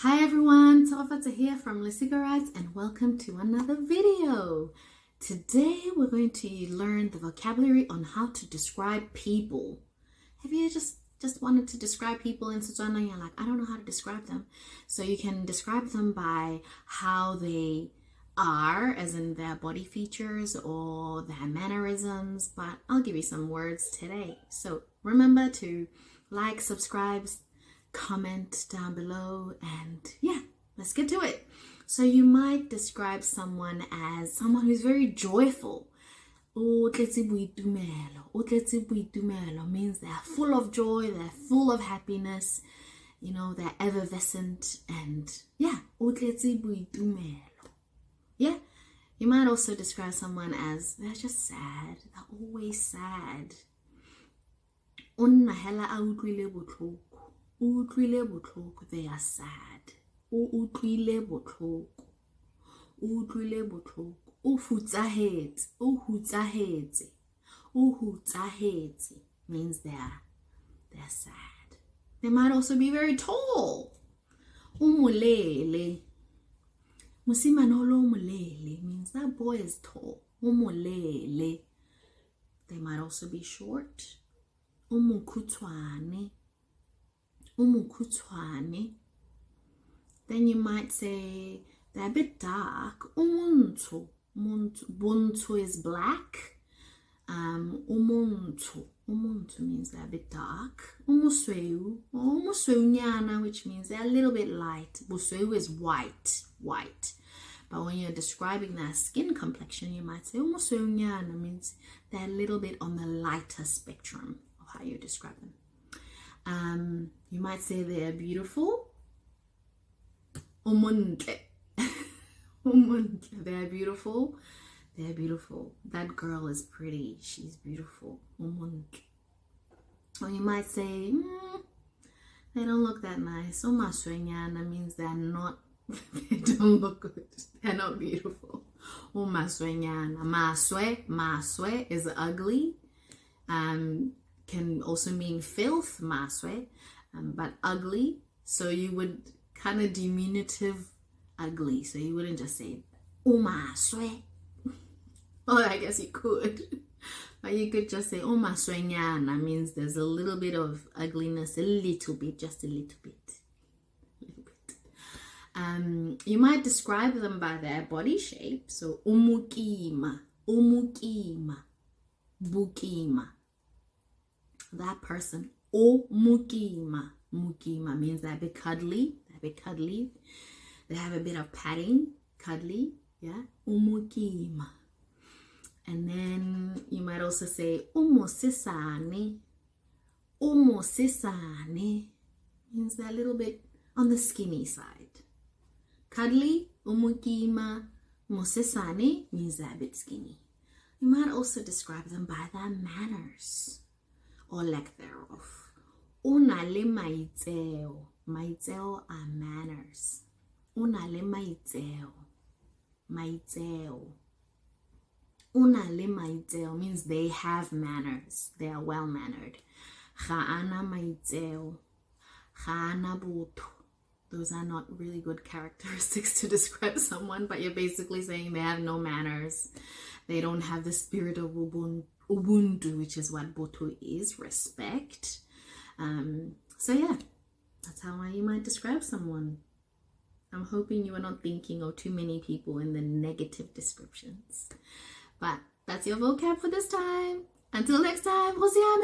Hi everyone, Tswana here from Lisigarites and welcome to another video. Today we're going to learn the vocabulary on how to describe people. Have you just wanted to describe people in Setswana and you're like, I don't know how to describe them? So you can describe them by how they are, as in their body features or their mannerisms, but I'll give you some words today. So remember to like, subscribe, comment down below, and yeah, let's get to it. So you might describe someone as someone who's very joyful. O tletse boitumelo. O tletse boitumelo means they're full of joy, they're full of happiness, you know, they're effervescent, and yeah, o tletse boitumelo. Yeah, you might also describe someone as they're just sad, they're always sad. O nna hela a utlwile botlhoko. Utlwile botlhoko, they are sad. Utlwile botlhoko. Utlwile botlhoko. O hutsahetse. O hutsahetse. O hutsahetse means they're sad. They might also be very tall. O molele. Musimanolo molele means that boy is tall. O molele. They might also be short. O mokhutswane. Umukutwane. Then you might say they're a bit dark. Umuntu. Buntu is black. Umuntu. Umuntu means they're a bit dark. Umusweu. Umusweunyana, which means they're a little bit light. Busweu is white. But when you're describing their skin complexion, you might say umusweunyana means they're a little bit on the lighter spectrum of how you describe them. You might say they're beautiful. Umuntle. Umuntle. They're beautiful. They're beautiful. That girl is pretty. She's beautiful. Umuntle. Or you might say, they don't look that nice. Umaswenyana means they're not, they don't look good. They're not beautiful. Umaswenyana. Maswe is ugly. Can also mean filth, maswe, but ugly. So you would kind of diminutive ugly. So you wouldn't just say maswe. Well, I guess you could, but you could just say maswenyana means there's a little bit of ugliness, a little bit, just a little bit. You might describe them by their body shape. So umukima, bukima. That person, o mukima. Mukima means they're a bit cuddly. They have a bit of padding, cuddly, yeah. Umukima. And then you might also say umosisane. Umosisane means they're a little bit on the skinny side. Cuddly, umukima. Mosisane means they're a bit skinny. You might also describe them by their manners or lack thereof. Unale maitseo. Maitseo are manners. Unale maitseo. Maitseo. Unale maitseo means they have manners. They are well mannered. Gaana maitseo. Gaana botho. Those are not really good characteristics to describe someone, but you're basically saying they have no manners. They don't have the spirit of Ubuntu, which is what botho is, respect. So yeah, that's how you might describe someone. I'm hoping you are not thinking of too many people in the negative descriptions. But that's your vocab for this time. Until next time, Hosiana.